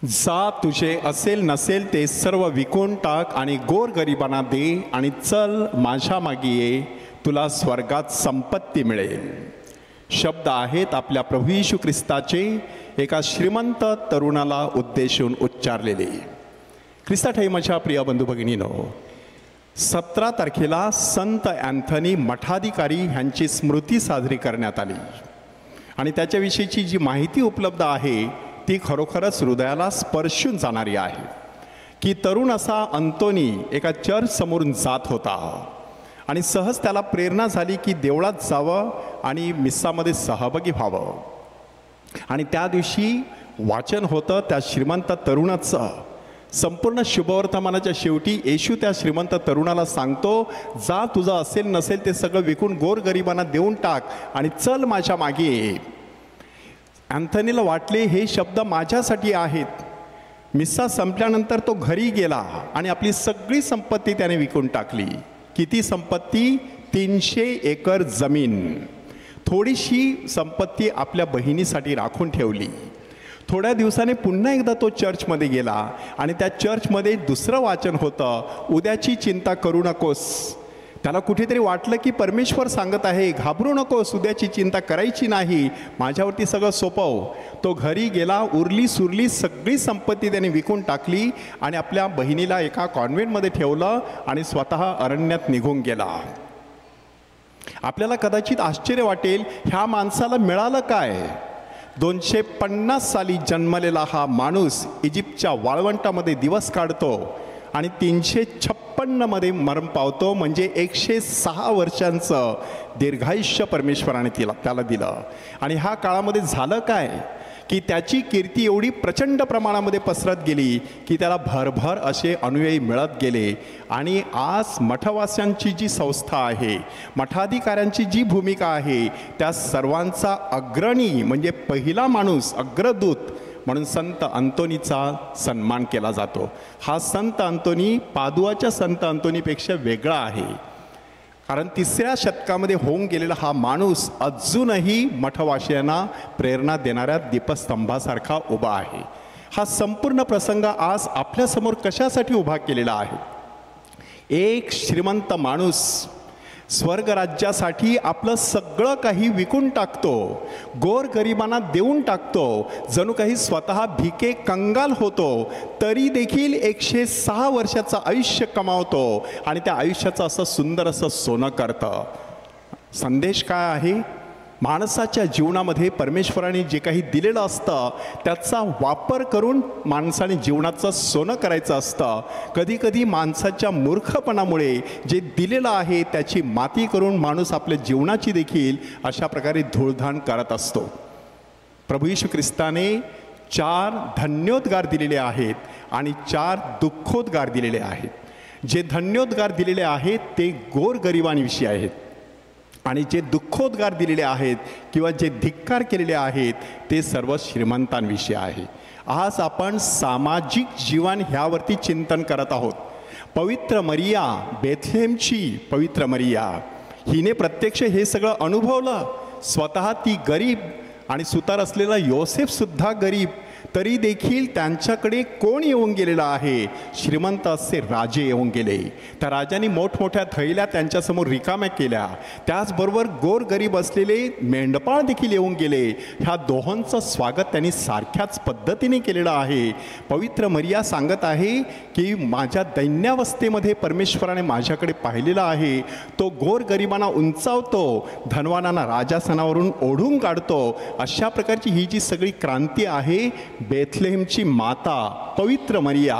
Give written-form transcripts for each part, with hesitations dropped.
जा, तुझे असेल नसेल ते सर्व विकून टाक आणि गोरगरिबांना दे आणि चल माझ्या मागे ये, तुला स्वर्गात संपत्ती मिळेल. शब्द आहेत आपल्या प्रभू येशू ख्रिस्ताचे एका श्रीमंत तरुणाला उद्देशून उच्चारलेले. ख्रिस्ताठाई माझ्या प्रिय बंधू भगिनीनो, 17 तारखेला संत अँथनी मठाधिकारी ह्यांची स्मृती साजरी करण्यात आली आणि त्याच्याविषयीची जी माहिती उपलब्ध आहे ती खरोखरच हृदयाला स्पर्शून जाणारी आहे की तरुण असा अंतोनी एका चर्च समोरून जात होता आणि सहज त्याला प्रेरणा झाली की देवळात जावं आणि मिस्सामध्ये सहभागी व्हावं. आणि त्या दिवशी वाचन होतं त्या श्रीमंत तरुणाचं. संपूर्ण शुभवर्तमानाच्या शेवटी येशू त्या श्रीमंत तरुणाला सांगतो, जा, तुझं असेल नसेल ते सगळं विकून गोरगरिबांना देऊन टाक आणि चल माझ्या मागे ये. अँथनीला वाटले हे शब्द माझ्यासाठी आहेत. मिस्सा संपल्यानंतर तो घरी गेला आणि आपली सगळी संपत्ती त्याने विकून टाकली. किती संपत्ती? 300 एकर जमीन. थोडीशी संपत्ती आपल्या बहिणीसाठी राखून ठेवली. थोड्या दिवसाने पुन्हा एकदा तो चर्चमध्ये गेला आणि त्या चर्चमध्ये दुसरं वाचन होतं, उद्याची चिंता करू नकोस. त्याला कुठेतरी वाटलं की परमेश्वर सांगत आहे, घाबरू नकोस, उद्याची चिंता करायची नाही, माझ्यावरती सगळं सोपव. तो घरी गेला, उरली सुरली सगळी संपत्ती त्याने विकून टाकली आणि आपल्या बहिणीला एका कॉन्व्हेंटमध्ये ठेवलं आणि स्वतः अरण्यात निघून गेला. आपल्याला कदाचित आश्चर्य वाटेल, ह्या माणसाला मिळालं काय? 250 साली जन्मलेला हा माणूस इजिप्तच्या वाळवंटामध्ये दिवस काढतो आणि 356 मरण पावतो. म्हणजे 106 वर्षांचं दीर्घायुष्य परमेश्वराने त्याला दिलं. आणि ह्या काळामध्ये झालं काय की त्याची कीर्ती एवढी प्रचंड प्रमाणामध्ये पसरत गेली की त्याला भरभर असे अनुयायी मिळत गेले. आणि आज मठवास्यांची जी संस्था आहे, मठाधिकाऱ्यांची जी भूमिका आहे, त्या सर्वांचा अग्रणी म्हणजे पहिला माणूस, अग्रदूत म्हणून संत अंतोनीचा सन्मान केला जातो. हा संत अंतोनी पादुआच्या संत अंतोनीपेक्षा वेगळा आहे, कारण 3ऱ्या शतकामध्ये होऊन गेलेला हा माणूस अजूनही मठवासियांना प्रेरणा देणाऱ्या दीपस्तंभासारखा उभा आहे. हा संपूर्ण प्रसंग आज आपल्यासमोर कशासाठी उभा केलेला आहे? एक श्रीमंत माणूस स्वर्गराज्यासाठी आपलं सगळं काही विकून टाकतो, गोरगरिबांना देऊन टाकतो, जणू काही स्वतः भिके कंगाल होतो, तरी देखील 106 वर्षाचं आयुष्य कमावतो आणि त्या आयुष्याचं असं सुंदर असं सोनं करतं. संदेश काय आहे? माणसाच्या जीवनामध्ये परमेश्वराने जे काही दिलेलं असतं त्याचा वापर करून माणसाने जीवनाचं सोनं करायचं असतं. कधीकधी माणसाच्या मूर्खपणामुळे जे दिलेलं आहे त्याची माती करून माणूस आपल्या जीवनाची देखील अशा प्रकारे धूळधाण करत असतो. प्रभू येशू ख्रिस्ताने 4 धन्योद्गार दिलेले आहेत आणि 4 दुःखोद्गार दिलेले आहेत. जे धन्योद्गार दिलेले आहेत ते गोरगरिबांविषयी आहेत आणि जे दुःखोद्गार दिलेले आहेत किंवा जे धिक्कार केलेले आहेत ते सर्व श्रीमंतांविषयी आहे. आज आपण सामाजिक जीवन ह्यावरती चिंतन करत आहोत. पवित्र मरिया, बेथलेहमची पवित्र मरिया, हिने प्रत्यक्ष हे सगळं अनुभवलं. स्वतः ती गरीब आणि सुतार असलेला योसेफसुद्धा गरीब, तरी देखील त्यांच्याकडे कोण येऊन गेलेलं आहे? श्रीमंत असे राजे येऊन गेले. त्या राजांनी मोठमोठ्या थैल्या त्यांच्यासमोर रिकाम्या केल्या. त्याचबरोबर गोरगरीब असलेले मेंढपाळ देखील येऊन गेले. ह्या दोहोंचं स्वागत त्यांनी सारख्याच पद्धतीने केलेलं आहे. पवित्र मरिया सांगत आहे की माझ्या दैन्यावस्थेमध्ये परमेश्वराने माझ्याकडे पाहिलेलं आहे. तो गोरगरिबांना उंचावतो, धनवानांना राजासनावरून ओढून काढतो. अशा प्रकारची ही जी सगळी क्रांती आहे, बेथलेहमची माता पवित्र मरिया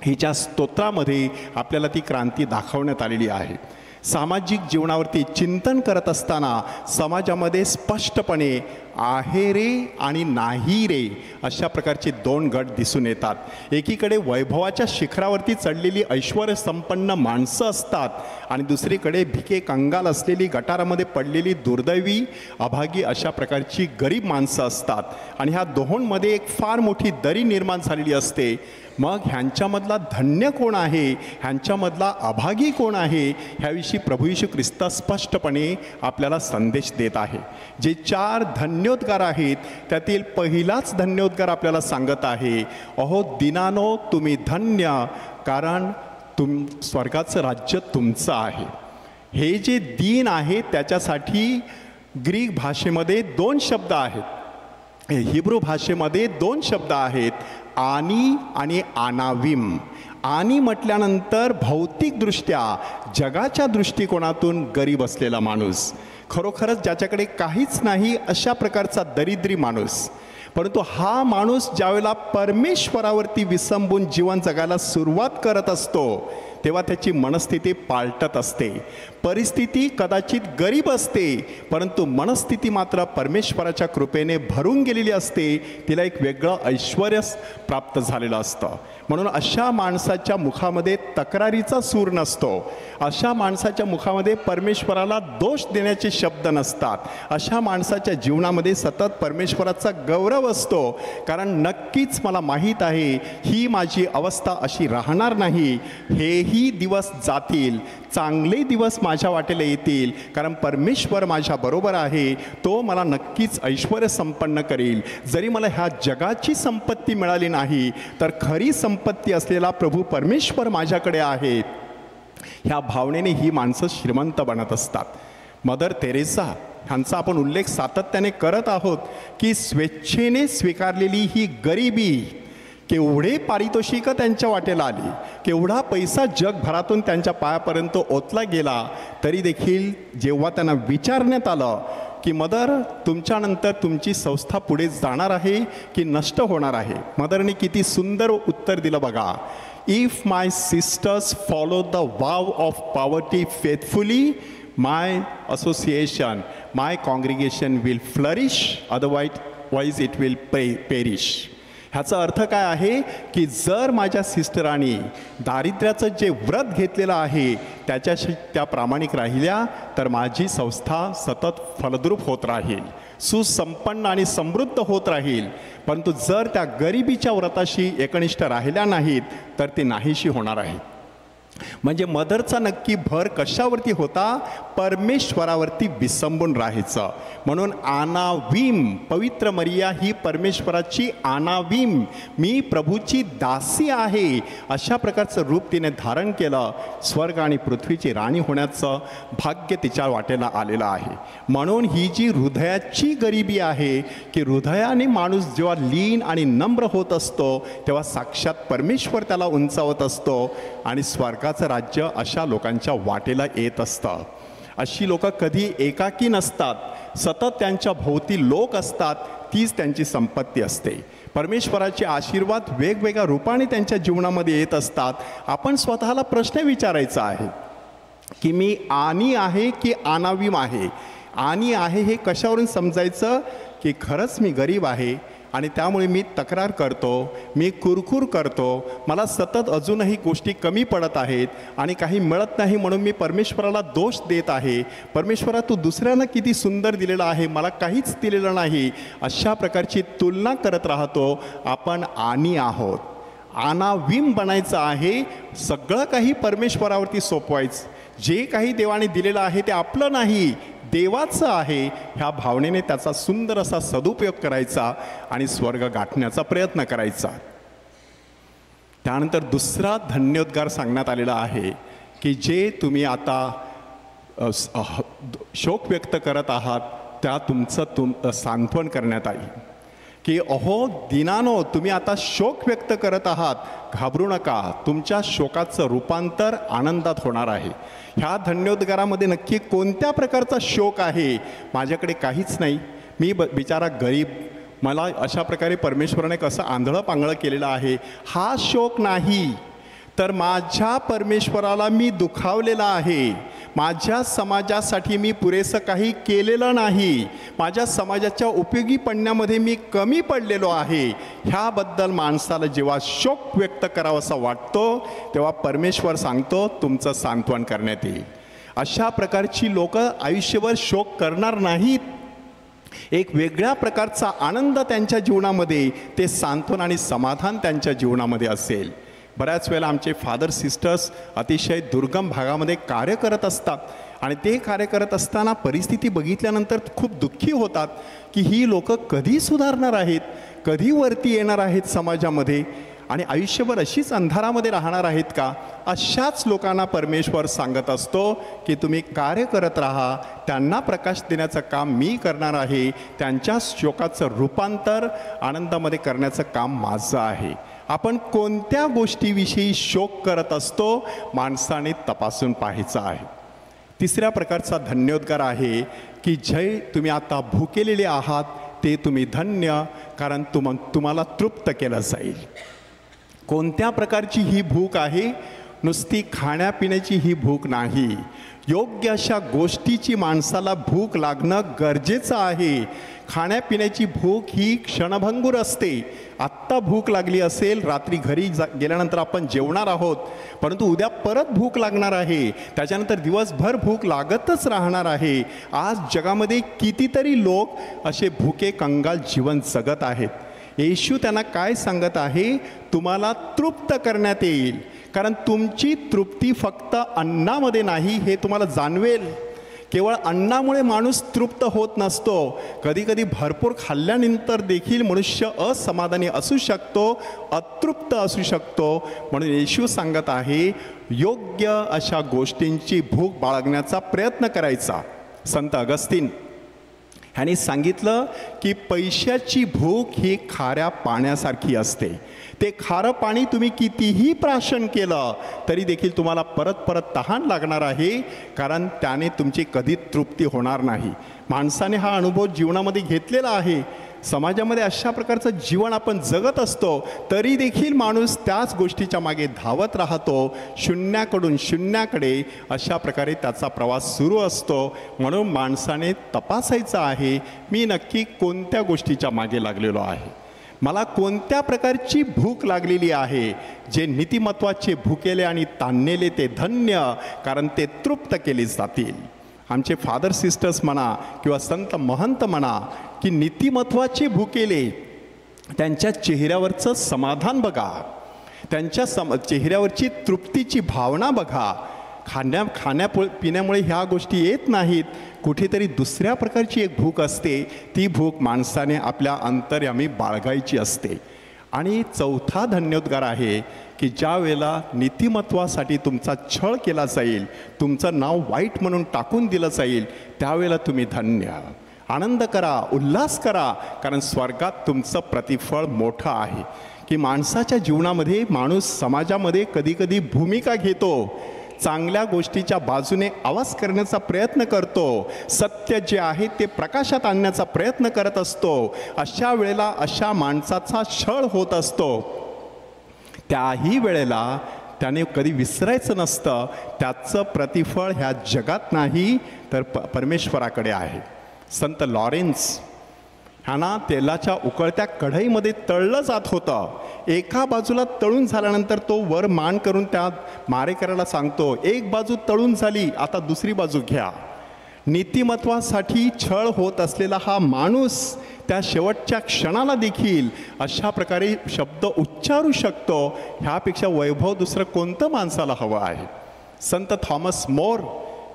हिच्या स्तोत्रामध्ये आपल्याला ती क्रांती दाखवण्यात आलेली आहे. सामाजिक जीवनावरती चिंतन करत असताना समाजामध्ये स्पष्टपणे आहे रे आणि नाही रे अशा प्रकारचे 2 गट दिसून येतात. एकीकडे वैभवाच्या शिखरावरती चढलेली ऐश्वर संपन्न माणसं असतात आणि दुसरीकडे भिके कंगाल असलेली, गटारामध्ये पडलेली, दुर्दैवी, अभागी अशा प्रकारची गरीब माणसं असतात. आणि ह्या दोहोंमध्ये एक फार मोठी दरी निर्माण झालेली असते. मग ह्यांच्यामधला धन्य कोण आहे, ह्यांच्यामधला अभागी कोण आहे, ह्याविषयी प्रभू येशू ख्रिस्त स्पष्टपणे आपल्याला संदेश देत आहे. जे 4 धन्य धन्योद्गार आहेत, त्यातील पहिलाच धन्योद्गार आपल्याला सांगत आहे, अहो दीनानो तुम्ही धन्य, कारण स्वर्गाचं राज्य तुमचं आहे. हे जे दीन आहे त्याच्यासाठी ग्रीक भाषेमध्ये 2 शब्द आहेत, हिब्रू भाषेमध्ये 2 शब्द आहेत, आणि आनाविम. आणि म्हटल्यानंतर भौतिकदृष्ट्या जगाच्या दृष्टिकोनातून गरीब असलेला माणूस, खरोखरच ज्याच्याकडे काहीच नाही अशा प्रकारचा दरिद्री माणूस. परंतु हा माणूस ज्यावेळेला परमेश्वरावरती विसंबून जीवन जगायला सुरुवात करत असतो तेव्हा त्याची मनस्थिती पालटत असते. परिस्थिती कदाचित गरीब असते, परंतु मनस्थिती मात्र परमेश्वराच्या कृपेने भरून गेलेली असते. तिला एक वेगळं ऐश्वर्य प्राप्त झालेलं असतं. म्हणून अशा माणसाच्या मुखामध्ये तक्रारीचा सूर नसतो. अशा माणसाच्या मुखामध्ये परमेश्वराला दोष देण्याचे शब्द नसतात. अशा माणसाच्या जीवनामध्ये सतत परमेश्वराचा गौरव असतो, कारण नक्कीच मला माहीत आहे ही माझी अवस्था अशी राहणार नाही. हेही दिवस जातील, चांगले दिवस माझ्या वाटेला येतील, कारण परमेश्वर माझ्या बरोबर आहे. तो मला नक्कीच ऐश्वर्य संपन्न करेल. जरी मला ह्या जगाची संपत्ती मिळाली नाही, तर खरी संपत्ती असलेला प्रभू परमेश्वर माझ्याकडे आहे. ह्या भावनेने ही माणसं श्रीमंत बनत असतात. मदर तेरेसा ह्यांचा आपण उल्लेख सातत्याने करत आहोत की स्वेच्छेने स्वीकारलेली ही गरिबी, केवढे पारितोषिकं त्यांच्या वाटेला आली, केवढा पैसा जगभरातून त्यांच्या पायापर्यंत ओतला गेला, तरी देखील जेव्हा त्यांना विचारण्यात आलं की मदर तुमच्यानंतर तुमची संस्था पुढे जाणार आहे की नष्ट होणार आहे, मदरने किती सुंदर उत्तर दिलं बघा. If my sisters follow the vow of poverty faithfully, my association, my congregation will flourish, otherwise it will perish. ह्याचा अर्थ काय आहे की जर माझ्या सिस्टरांनी दारिद्र्याचं जे व्रत घेतलेलं आहे त्याच्याशी त्या प्रामाणिक राहिल्या तर माझी संस्था सतत फलद्रूप होत राहील, सुसंपन्न आणि समृद्ध होत राहील. परंतु जर त्या गरिबीच्या व्रताशी एकनिष्ठ राहिल्या नाहीत तर ते नाहीशी होणार आहे. म्हणजे मदरचा नक्की भर कशावरती होता? परमेश्वरावरती विसंबून राहायचं. म्हणून आनावीम, पवित्र मरिया ही परमेश्वराची आनावीम, मी प्रभूची दासी आहे, अशा प्रकारचं रूप तिने धारण केलं. स्वर्ग आणि पृथ्वीची राणी होण्याचं भाग्य तिच्या वाटेला आलेलं आहे. म्हणून ही जी हृदयाची गरिबी आहे की हृदयाने माणूस जेव्हा लीन आणि नम्र होत असतो तेव्हा साक्षात परमेश्वर त्याला उंचावत असतो आणि स्वर्गाचं राज्य अशा लोकांच्या वाटेला येत असतं. अशी लोक कधी एकाकी नसतात, सतत त्यांच्या भोवती लोक असतात, तीच त्यांची संपत्ती असते. परमेश्वराचे आशीर्वाद वेगवेगळ्या रूपाने त्यांच्या जीवनामध्ये येत असतात. आपण स्वतःला प्रश्न विचारायचा आहे की मी आनी आहे की आनावीम आहे? आनी आहे हे कशावरून समजायचं? की खरंच मी गरीब आहे आणि त्यामुळे मी तक्रार करतो, मी कुरकुर करतो, मला सतत अजूनही गोष्टी कमी पडत आहेत आणि काही मिळत नाही म्हणून मी परमेश्वराला दोष देत आहे. परमेश्वरा तू दुसऱ्यांना किती सुंदर दिलेलं आहे, मला काहीच दिलेलं नाही, अशा प्रकारची तुलना करत राहतो. आपण आनी आहोत. आनावीम बनायचं आहे. सगळं काही परमेश्वरावरती सोपवायचं. जे काही देवाने दिलेलं आहे ते आपलं नाही, देवाचं आहे. ह्या भावनेने त्याचा सुंदर असा सदुपयोग करायचा आणि स्वर्ग गाठण्याचा प्रयत्न करायचा. त्यानंतर दुसरा धन्योद्गार सांगण्यात आलेला आहे की जे तुम्ही आता शोक व्यक्त करत आहात त्या तुमचं सांत्वन करण्यात आली. की अहो दीनानो तुम्ही आता शोक व्यक्त करत आहात, घाबरू नका, तुमच्या शोकाचं रूपांतर आनंदात होणार आहे. ह्या धन्योद्गारामध्ये नक्की कोणत्या प्रकारचा शोक आहे? माझ्याकडे काहीच नाही, मी बिचारा गरीब, मला अशा प्रकारे परमेश्वराने कसं आंधळं पांगळं केलेलं आहे, हा शोक नाही. तर माझ्या परमेश्वराला मी दुखावलेला आहे, माझ्या समाजासाठी मी पुरेसं काही केलेलं नाही, माझ्या समाजाच्या उपयोगी पडण्यामध्ये मी कमी पडलेलो आहे. ह्याबद्दल माणसाला जेव्हा शोक व्यक्त करावासा वाटतो तेव्हा परमेश्वर सांगतो तुमचं सांत्वन करण्यात येईल. अशा प्रकारची लोक आयुष्यभर शोक करणार नाहीत. एक वेगळ्या प्रकारचा आनंद त्यांच्या जीवनामध्ये, ते सांत्वन आणि समाधान त्यांच्या जीवनामध्ये असेल. बऱ्याच वेळेला आमचे फादर सिस्टर्स अतिशय दुर्गम भागामध्ये कार्य करत असतात आणि ते कार्य करत असताना परिस्थिती बघितल्यानंतर खूप दुःखी होतात की ही लोकं कधी सुधारणार आहेत, कधी वरती येणार आहेत समाजामध्ये आणि आयुष्यभर अशीच अंधारामध्ये राहणार आहेत का. अशाच लोकांना परमेश्वर सांगत असतो की तुम्ही कार्य करत राहा, त्यांना प्रकाश देण्याचं काम मी करणार आहे, त्यांच्या शोकाचं रूपांतर आनंदामध्ये करण्याचं काम माझं आहे. आपण कोणत्या गोष्टीविषयी शोक करत असतो माणसाने तपासून पाहायचं आहे. तिसऱ्या प्रकारचा धन्योद्गार आहे की जय तुम्ही आता भुकेलेले आहात ते तुम्ही धन्य, कारण तुम्हाला तृप्त केलं जाईल. कोणत्या प्रकारची ही भूक आहे? नुसती खाण्यापिण्याची ही भूक नाही. योग्य अशा गोष्टीची माणसाला भूक लागणं गरजेचं आहे. खाण्यापिण्याची भूक ही क्षणभंगूर असते. आत्ता भूक लागली असेल, रात्री घरी गेल्यानंतर आपण जेवणार आहोत, परंतु उद्या परत भूक लागणार आहे, त्याच्यानंतर दिवसभर भूक लागतच राहणार आहे. आज जगामध्ये कितीतरी लोक असे भुके कंगाल जीवन जगत आहेत. येशू त्यांना काय सांगत आहे? तुम्हाला तृप्त करण्यात येईल, कारण तुमची तृप्ती फक्त अन्नामध्ये नाही हे तुम्हाला जाणवेल. केवळ अन्नामुळे माणूस तृप्त होत नसतो. कधी कधी भरपूर खाल्ल्यानंतर देखील मनुष्य असमाधानी असू शकतो, अतृप्त असू शकतो. म्हणून येशू सांगत आहे योग्य अशा गोष्टींची भूक बाळगण्याचा प्रयत्न करायचा. संत अगस्तीन ह्यांनी सांगितलं की पैशाची भूक ही खाऱ्या पाण्यासारखी असते. ते खारं पाणी तुम्ही कितीही प्राशन केलं तरी देखील तुम्हाला परत परत तहान लागणार आहे, कारण त्याने तुमची कधी तृप्ती होणार नाही. माणसाने हा अनुभव जीवनामध्ये घेतलेला आहे. समाजामध्ये अशा प्रकारचं जीवन आपण जगत असतो तरी देखील माणूस त्याच गोष्टीच्या मागे धावत राहतो. शून्याकडून शून्याकडे अशा प्रकारे त्याचा प्रवास सुरू असतो. म्हणून माणसाने तपासायचं आहे मी नक्की कोणत्या गोष्टीच्या मागे लागलेलो आहे, मला कोणत्या प्रकारची भूक लागलेली आहे. जे नीतिमत्वाचे भुकेले आणि ताणलेले ते धन्य, कारण ते तृप्त केले जातील. आमचे फादर सिस्टर्स म्हणा किंवा संत महंत म्हणा की नीतिमत्वाचे भुकेले, त्यांच्या चेहऱ्यावरचं समाधान बघा, त्यांच्या चेहऱ्यावरची तृप्तीची भावना बघा. पिण्यामुळे ह्या गोष्टी येत नाहीत. कुठेतरी दुसऱ्या प्रकारची एक भूक असते. ती भूक माणसाने आपल्या अंतर्यामी बाळगायची असते. आणि चौथा धन्योद्गार आहे की ज्या वेळेला नीतिमत्वासाठी तुमचा छळ केला जाईल, तुमचं नाव वाईट म्हणून टाकून दिलं जाईल, त्यावेळेला तुम्ही धन्य. आनंद करा, उल्हास करा, कारण स्वर्गात तुमचं प्रतिफळ मोठं आहे. की माणसाच्या जीवनामध्ये माणूस समाजामध्ये कधीकधी भूमिका घेतो, चांगल्या गोष्टीच्या बाजूने आवाज करण्याचा प्रयत्न करतो, सत्य जे आहे ते प्रकाशात आणण्याचा प्रयत्न करत असतो. अशा वेळेला अशा माणसाचा छळ होत असतो. त्याही वेळेला त्याने कधी विसरायचं नसतं, त्याचं प्रतिफळ ह्या जगात नाही तर परमेश्वराकडे आहे. संत लॉरेन्स ह्यांना तेलाच्या उकळत्या कढईमध्ये तळलं जात होतं. एका बाजूला तळून झाल्यानंतर तो वर मान करून त्या मारेकऱ्याला सांगतो, एक बाजू तळून झाली, आता दुसरी बाजू घ्या. नीतिमत्वासाठी छळ होत असलेला हा माणूस त्या शेवटच्या क्षणाला देखील अशा प्रकारे शब्द उच्चारू शकतो. ह्यापेक्षा वैभव दुसरं कोणतं माणसाला हवं आहे? संत थॉमस मोर,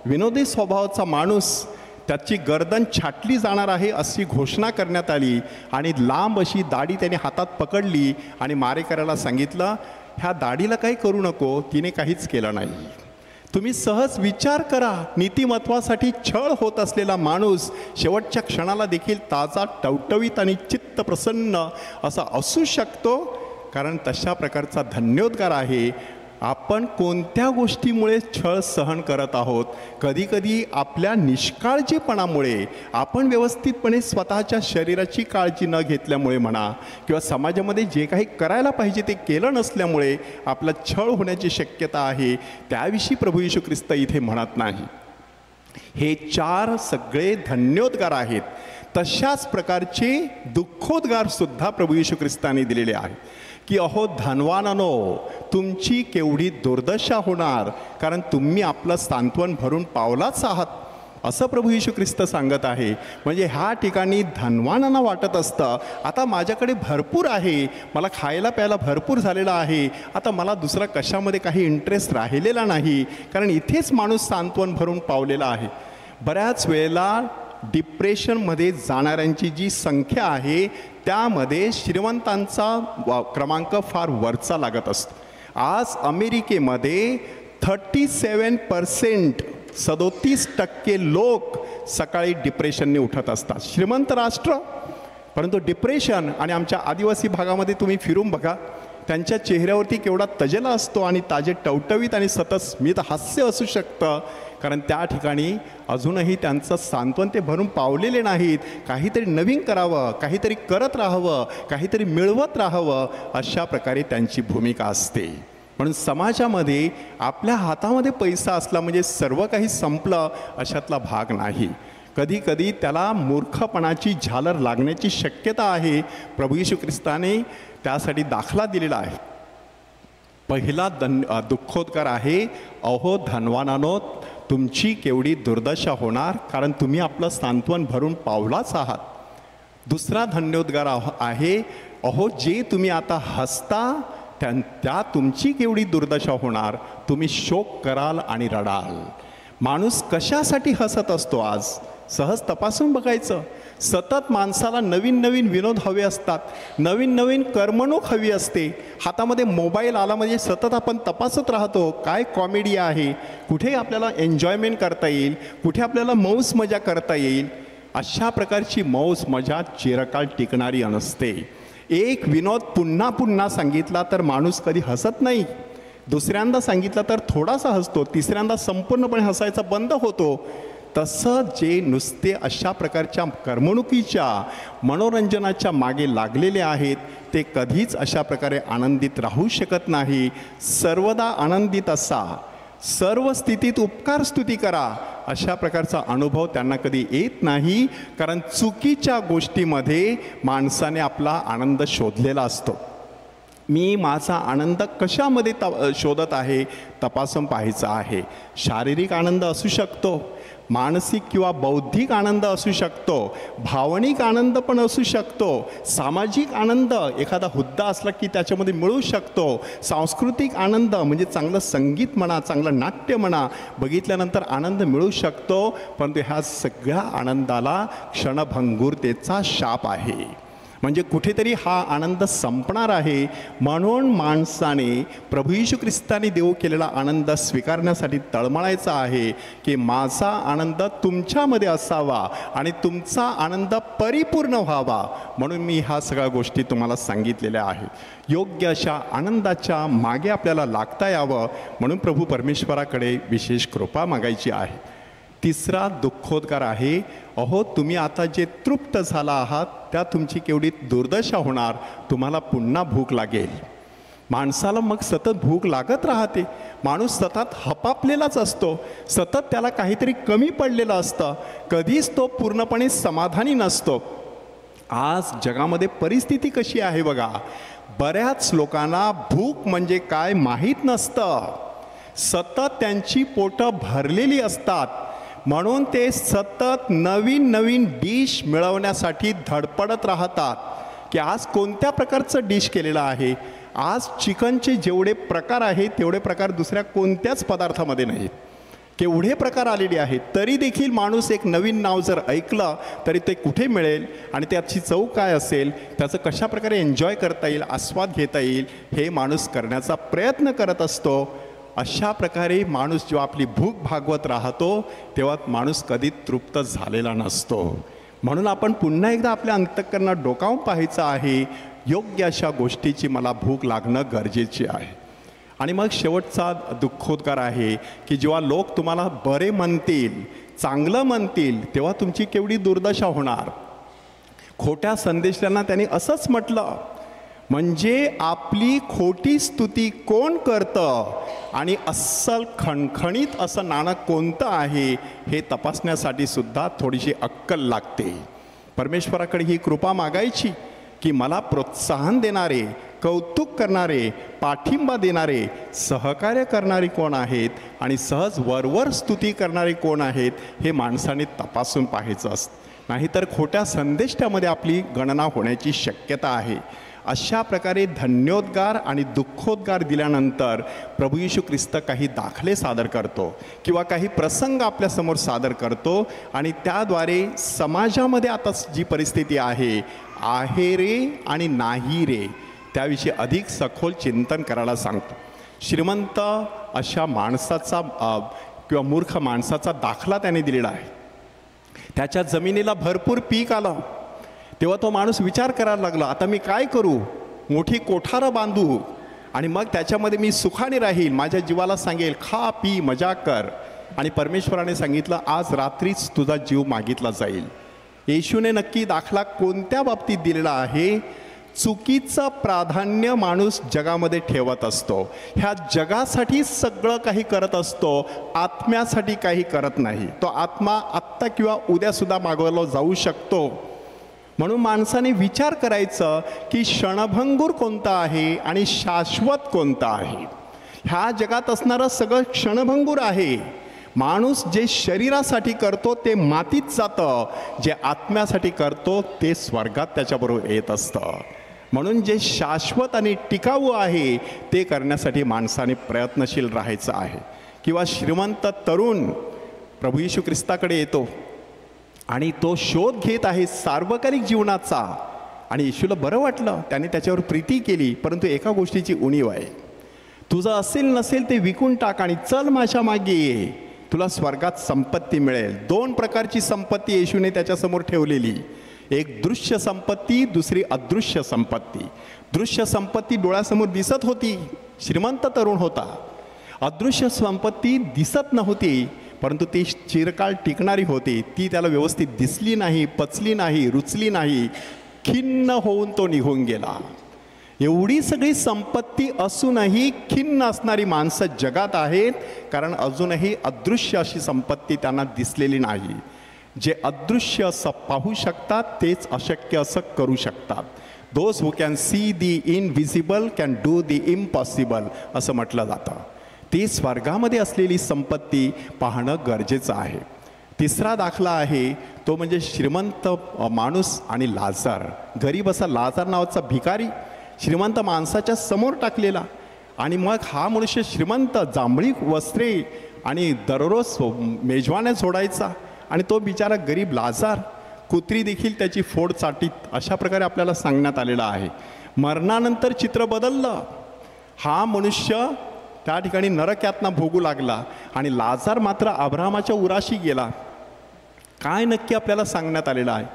विनोदी स्वभावाचा माणूस, त्याची गर्दन छाटली जाणार आहे अशी घोषणा करण्यात आली आणि लांब अशी दाढी त्याने हातात पकडली आणि मारेकऱ्याला सांगितलं, ह्या दाढीला काही करू नको, तिने काहीच केलं नाही. तुम्ही सहज विचार करा, नीतिमत्वासाठी छळ होत असलेला माणूस शेवटच्या क्षणाला देखील ताजा, टवटवीत आणि चित्त प्रसन्न असा असू शकतो, कारण तशा प्रकारचा धन्योद्गार आहे. आपण कोणत्या गोष्टीमुळे छळ सहन करत आहोत? कधीकधी आपल्या निष्काळजीपणामुळे, आपण व्यवस्थितपणे स्वतःच्या शरीराची काळजी न घेतल्यामुळे म्हणा, किंवा समाजामध्ये जे काही करायला पाहिजे ते केलं नसल्यामुळे आपला छळ होण्याची शक्यता आहे. त्याविषयी प्रभू येशू ख्रिस्त इथे म्हणत नाही. हे चार सगळे धन्योद्गार आहेत. तशाच प्रकारचे दुःखोद्गारसुद्धा प्रभू येशू ख्रिस्ताने दिलेले आहेत की अहो धनवानानो, तुमची केवढी दुर्दशा होणार, कारण तुम्ही आपलं सांत्वन भरून पावलाच आहात. असं प्रभू येशू ख्रिस्त सांगत आहे. म्हणजे ह्या ठिकाणी धनवानांना वाटत असतं आता माझ्याकडे भरपूर आहे, मला खायला प्यायला भरपूर झालेलं आहे, आता मला दुसरा कशामध्ये काही इंटरेस्ट राहिलेला नाही, कारण इथेच माणूस सांत्वन भरून पावलेला आहे. बऱ्याच वेळेला डिप्रेशनमध्ये जाणाऱ्यांची जी संख्या आहे त्यामध्ये श्रीमंतांचा क्रमांक फार वरचा लागत असतो. आज अमेरिकेमध्ये 37% 37% लोक सकाळी डिप्रेशनने उठत असतात. श्रीमंत राष्ट्र, परंतु डिप्रेशन. आणि आमच्या आदिवासी भागामध्ये तुम्ही फिरून बघा, त्यांच्या चेहऱ्यावरती केवढा तजेला असतो आणि ताजे टवटवीत आणि सतत स्मित हास्य असू शकतं, कारण त्या ठिकाणी अजूनही त्यांचं सांत्वन ते भरून पावलेले नाहीत. काहीतरी नवीन करावं, काहीतरी करत राहावं, काहीतरी मिळवत राहावं, अशा प्रकारे त्यांची भूमिका असते. म्हणून समाजामध्ये आपल्या हातामध्ये पैसा असला म्हणजे सर्व काही संपलं अशातला भाग नाही. कधी कधी त्याला मूर्खपणाची झालर लागण्याची शक्यता आहे. प्रभू येशू ख्रिस्ताने त्यासाठी दाखला दिलेला आहे. पहिला दुःखोद्गार आहे, अहो धनवानांनो, तुमची केवढी दुर्दशा होणार, कारण तुम्ही आपलं सांत्वन भरून पावलाच आहात. दुसरा धन्योद्गार आहे, अहो जे तुम्ही आता हसता त्या तुमची केवढी दुर्दशा होणार, तुम्ही शोक कराल आणि रडाल. माणूस कशासाठी हसत असतो आज सहज तपासून बघायचं. सतत माणसाला नवीन नवीन विनोद हवे असतात, नवीन नवीन करमणूक हवी असते. हातामध्ये मोबाईल आला म्हणजे सतत आपण तपासत राहतो काय कॉमेडी आहे, कुठे आपल्याला एन्जॉयमेंट करता येईल, कुठे आपल्याला मौज मजा करता येईल. अशा प्रकारची मौज मजा चिरकाळ टिकणारी नसते. एक विनोद पुन्हा पुन्हा सांगितला तर माणूस कधी हसत नाही. दुसऱ्यांदा सांगितला तर थोडासा हसतो, तिसऱ्यांदा संपूर्णपणे हसायचा बंद होतो. तसं जे नुसते अशा प्रकारच्या करमणुकीच्या मनोरंजनाच्या मागे लागलेले आहेत ते कधीच अशा प्रकारे आनंदित राहू शकत नाही. सर्वदा आनंदित असा, सर्व स्थितीत उपकार स्तुती करा, अशा प्रकारचा अनुभव त्यांना कधी येत नाही. कारण चुकीच्या गोष्टीमध्ये माणसाने आपला आनंद शोधलेला असतो. मी माझा आनंद कशामध्ये शोधत आहे तपासून पाहायचा आहे. शारीरिक आनंद असू शकतो, मानसिक किंवा बौद्धिक आनंद असू शकतो, भावनिक आनंद पण असू शकतो, सामाजिक आनंद एखादा हुद्दा असला की त्याच्यामध्ये मिळू शकतो, सांस्कृतिक आनंद म्हणजे चांगलं संगीत म्हणा, चांगलं नाट्य म्हणा, बघितल्यानंतर आनंद मिळू शकतो. परंतु ह्या सगळ्या आनंदाला क्षणभंगुरतेचा शाप आहे. म्हणजे कुठेतरी हा आनंद संपणार आहे. म्हणून माणसाने प्रभू येशू ख्रिस्ताने देऊ केलेला आनंद स्वीकारण्यासाठी तळमळायचा आहे की माझा आनंद तुमच्यामध्ये असावा आणि तुमचा आनंद परिपूर्ण व्हावा. म्हणून मी ह्या सगळ्या गोष्टी तुम्हाला सांगितलेल्या आहेत. योग्य अशा आनंदाच्या मागे आपल्याला लागता यावं म्हणून प्रभू परमेश्वराकडे विशेष कृपा मागायची आहे. तिसरा दुःखोद्गार आहे, अहो तुम्ही आता जे तृप्त झाला आहात त्या तुमची केवढी दुर्दशा होणार, तुम्हाला पुन्हा भूक लागेल. माणसाला मग सतत भूक लागत राहते. माणूस सतत हपापलेलाच असतो, सतत त्याला काहीतरी कमी पडलेलं असतं, कधीच तो पूर्णपणे समाधानी नसतो. आज जगामध्ये परिस्थिती कशी आहे बघा, बऱ्याच लोकांना भूक म्हणजे काय माहीत नसतं. सतत त्यांची पोटं भरलेली असतात म्हणून ते सतत नवीन नवीन डिश मिळवण्यासाठी धडपडत राहतात की आज कोणत्या प्रकारचं डिश केलेलं आहे. आज चिकनचे जेवढे प्रकार आहेत तेवढे प्रकार दुसऱ्या कोणत्याच पदार्थामध्ये नाहीत. केवढे प्रकार आलेले आहेत तरी देखील माणूस एक नवीन नाव जर ऐकलं तरी ते कुठे मिळेल आणि त्याची चव काय असेल, त्याचं कशा प्रकारे एन्जॉय करता येईल, आस्वाद घेता येईल, हे माणूस करण्याचा प्रयत्न करत असतो. अशा प्रकारे माणूस जेव्हा आपली भूक भागवत राहतो तेव्हा माणूस कधी तृप्त झालेला नसतो. म्हणून आपण पुन्हा एकदा आपल्या अंतःकरणात डोकावून पाहायचं आहे, योग्य अशा गोष्टीची मला भूक लागणं गरजेची आहे. आणि मग शेवटचा दुःखोद्गार आहे की जेव्हा लोक तुम्हाला बरे म्हणतील, चांगलं म्हणतील, तेव्हा तुमची केवढी दुर्दशा होणार. खोट्या संदेशांना त्यांनी असंच म्हटलं, म्हणजे आपली खोटी स्तुती कोण करतं आणि अस्सल खणखणीत असं नाणं कोणतं आहे हे तपासण्यासाठी सुद्धा थोडीशी अक्कल लागते. परमेश्वराकडे ही कृपा मागायची की मला प्रोत्साहन देणारे, कौतुक करणारे, पाठिंबा देणारे, सहकार्य करणारे कोण आहेत आणि सहज वरवर स्तुती करणारे कोण आहेत हे माणसाने तपासून पाहायचं असतं. नाहीतर खोट्या संदेष्टामध्ये आपली गणना होण्याची शक्यता आहे. अशा प्रकारे धन्योद्गार आणि दुःखोद्गार दिल्यानंतर प्रभू येशू ख्रिस्त काही दाखले सादर करतो किंवा काही प्रसंग आपल्यासमोर सादर करतो आणि त्याद्वारे समाजामध्ये आता जी परिस्थिती आहे रे आणि नाही रे त्याविषयी अधिक सखोल चिंतन करायला सांगतो. श्रीमंत अशा माणसाचा किंवा मूर्ख माणसाचा दाखला त्याने दिलेला आहे. त्याच्या जमिनीला भरपूर पीक आलं तेव्हा तो माणूस विचार करायला लागला, आता मी काय करू, मोठी कोठारं बांधू आणि मग त्याच्यामध्ये मी सुखाने राहील, माझ्या जीवाला सांगेल खा पी मजा कर. आणि परमेश्वराने सांगितलं आज रात्रीच तुझा जीव मागितला जाईल. येशूने नक्की दाखला कोणत्या बाबतीत दिलेला आहे? चुकीचं प्राधान्य माणूस जगामध्ये ठेवत असतो. ह्या जगासाठी सगळं काही करत असतो, आत्म्यासाठी काही करत नाही. तो आत्मा आत्ता किंवा उद्यासुद्धा मागवला जाऊ शकतो. म्हणून माणसाने विचार करायचं की क्षणभंगूर कोणता आहे आणि शाश्वत कोणता आहे. ह्या जगात असणारं सगळं क्षणभंगूर आहे. माणूस जे शरीरासाठी करतो ते मातीत जातं, जे आत्म्यासाठी करतो ते स्वर्गात त्याच्याबरोबर येत असतं. म्हणून जे शाश्वत आणि टिकाऊ आहे ते करण्यासाठी माणसाने प्रयत्नशील राहायचं आहे. किंवा श्रीमंत तरुण प्रभू येशू ख्रिस्ताकडे येतो आणि तो शोध घेत आहे सार्वकालिक जीवनाचा आणि येशूला बरं वाटलं, त्याने त्याच्यावर प्रीती केली. परंतु एका गोष्टीची उणीव आहे, तुझं असेल नसेल ते विकून टाक आणि चल माझ्या मागे ये, तुला स्वर्गात संपत्ती मिळेल. 2 प्रकारची संपत्ती येशूने त्याच्यासमोर ठेवलेली, एक दृश्य संपत्ती, दुसरी अदृश्य संपत्ती. दृश्य संपत्ती डोळ्यासमोर दिसत होती, श्रीमंत तरुण होता. अदृश्य संपत्ती दिसत नव्हती परंतु ती चिरकाळ टिकणारी होती. ती त्याला व्यवस्थित दिसली नाही, पचली नाही, रुचली नाही, खिन्न होऊन तो निघून गेला. एवढी सगळी संपत्ती असूनही खिन्न असणारी माणसं जगात आहेत, कारण अजूनही अदृश्य अशी संपत्ती त्यांना दिसलेली नाही. जे अदृश्य असं पाहू शकतात तेच अशक्य असं करू शकतात. Those who can see the invisible can do the impossible असं म्हटलं जातं. ती स्वर्गामध्ये असलेली संपत्ती पाहणं गरजेचं आहे. तिसरा दाखला आहे तो म्हणजे श्रीमंत माणूस आणि लाजार. गरीब असा लाजार नावाचा भिकारी श्रीमंत माणसाच्या समोर टाकलेला. आणि मग हा मनुष्य श्रीमंत जांभळी वस्त्रे आणि दररोज मेजवान्या सोडायचा आणि तो बिचारा गरीब लाजार कुत्री देखील त्याची फोड चाटीत. अशा प्रकारे आपल्याला सांगण्यात आलेलं आहे. मरणानंतर चित्र बदललं. हा मनुष्य त्या ठिकाणी नरक भोगू लागला आणि लाजार मात्र अब्राहमाच्या उराशी गेला. काय नक्की आपल्याला सांगण्यात आलेलं आहे?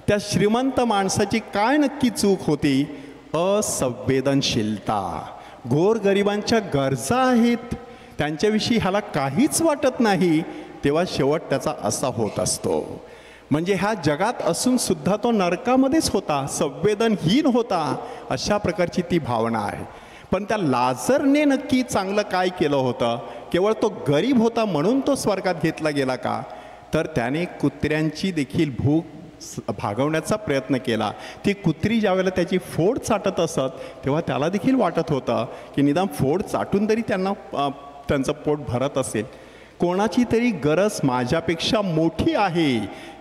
त्या श्रीमंत माणसाची काय नक्की चूक होती? असंवेदनशीलता. गोरगरिबांच्या गरजा आहेत, त्यांच्याविषयी ह्याला काहीच वाटत नाही. तेव्हा शेवट त्याचा असा होत असतो. म्हणजे ह्या जगात असून सुद्धा तो नरकामध्येच होता, संवेदनहीन होता. अशा प्रकारची ती भावना आहे. पण त्या लाजरने नक्की चांगलं काय केलं होतं? केवळ तो गरीब होता म्हणून तो स्वर्गात घेतला गेला का? तर त्याने कुत्र्यांची देखील भूक भागवण्याचा प्रयत्न केला. ती कुत्री ज्यावेळेला त्याची फोड चाटत असत तेव्हा त्याला देखील वाटत होतं की निदान फोड चाटून तरी त्यांचं पोट भरत असेल. कोणाची तरी गरज माझ्यापेक्षा मोठी आहे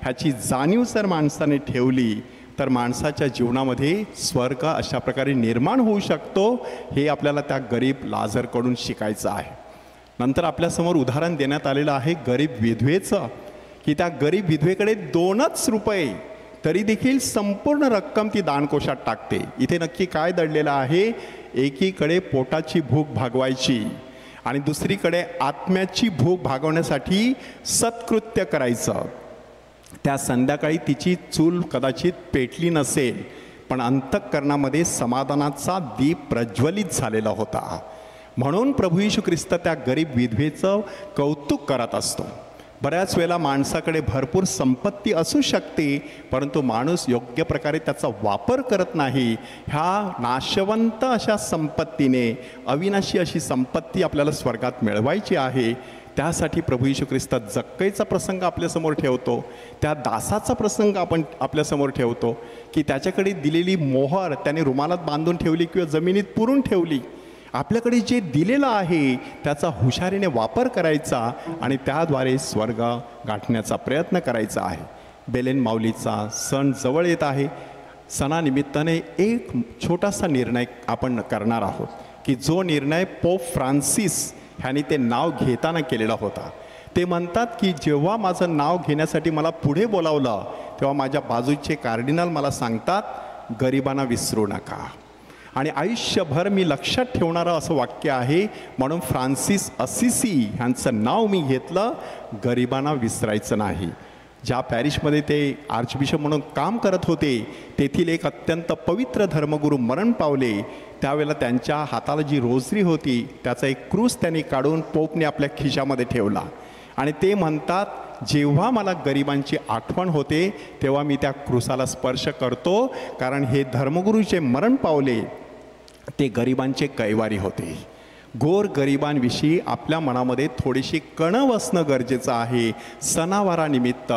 ह्याची जाणीव जर माणसाने ठेवली तर माणसाच्या जीवनामध्ये स्वर्ग अशा प्रकारे निर्माण होऊ शकतो. हे आपल्याला त्या गरीब लाजरकडून शिकायचं आहे. नंतर आपल्यासमोर उदाहरण देण्यात आलेलं आहे गरीब विधवेचं, की त्या गरीब विधवेकडे 2च रुपये तरी देखील संपूर्ण रक्कम ती दानकोशात टाकते. इथे नक्की काय दडलेलं आहे? एकीकडे पोटाची भूक भागवायची आणि दुसरीकडे आत्म्याची भूक भागवण्यासाठी सत्कृत्य करायचं. त्या संध्याकाळी तिची चूल कदाचित पेटली नसेल पण अंतःकरणामध्ये समाधानाचा दीप प्रज्वलित झालेला होता. म्हणून प्रभू येशू ख्रिस्त त्या गरीब विधवेचं कौतुक करत असतो. बऱ्याच वेळेला माणसाकडे भरपूर संपत्ती असू शकते परंतु माणूस योग्य प्रकारे त्याचा वापर करत नाही. ह्या नाशवंत अशा संपत्तीने अविनाशी अशी संपत्ती आपल्याला स्वर्गात मिळवायची आहे. त्यासाठी प्रभू येशू ख्रिस्त जक्कईचा प्रसंग आपल्यासमोर ठेवतो, त्या दासाचा प्रसंग आपण आपल्यासमोर ठेवतो की त्याच्याकडे दिलेली मोहर त्याने रुमालात बांधून ठेवली किंवा जमिनीत पुरून ठेवली. आपल्याकडे जे दिलेलं आहे त्याचा हुशारीने वापर करायचा आणि त्याद्वारे स्वर्ग गाठण्याचा प्रयत्न करायचा आहे. बेलेन माऊलीचा सण जवळ येत आहे. सणानिमित्ताने एक छोटासा निर्णय आपण करणार आहोत की जो निर्णय पोप फ्रान्सिस ह्यांनी ते नाव घेताना केलेला होता. ते म्हणतात की जेव्हा माझं नाव घेण्यासाठी मला पुढे बोलावलं तेव्हा माझ्या बाजूचे कार्डिनल मला सांगतात गरिबांना विसरू नका. आणि आयुष्यभर मी लक्षात ठेवणारं असं वाक्य आहे, म्हणून फ्रान्सिस असिसी ह्यांचं नाव मी घेतलं, गरिबांना विसरायचं नाही. ज्या पॅरिसमध्ये ते आर्चबिशप म्हणून काम करत होते तेथील एक अत्यंत पवित्र धर्मगुरू मरण पावले. त्यावेळेला त्यांच्या हाताला जी रोजरी होती त्याचा एक क्रूस त्यांनी काढून पोपने आपल्या खिशामध्ये ठेवला आणि ते म्हणतात जेव्हा मला गरिबांची आठवण होते तेव्हा मी त्या क्रूसाला स्पर्श करतो, कारण हे धर्मगुरू जे मरण पावले ते गरिबांचे कैवारी होते. गोर गरिबांविषयी आपल्या मनामध्ये थोडीशी कणव असणं गरजेचं आहे. सणावारानिमित्त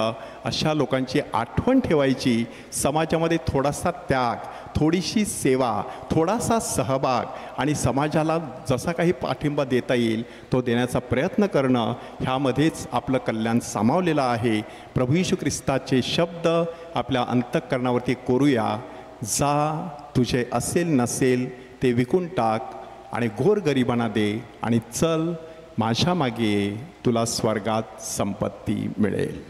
अशा लोकांची आठवण ठेवायची. समाजामध्ये थोडासा त्याग, थोडीशी सेवा, थोडासा सहभाग आणि समाजाला जसा काही पाठिंबा देता येईल तो देण्याचा प्रयत्न करणं, ह्यामध्येच आपलं कल्याण सामावलेलं आहे. प्रभू येशू ख्रिस्ताचे शब्द आपल्या अंतःकरणावरती कोरूया. जा, तुझे असेल नसेल ते विकून टाक आणि गोरगरिबांना दे आणि चल माझ्या मागे, तुला स्वर्गात संपत्ती मिळेल.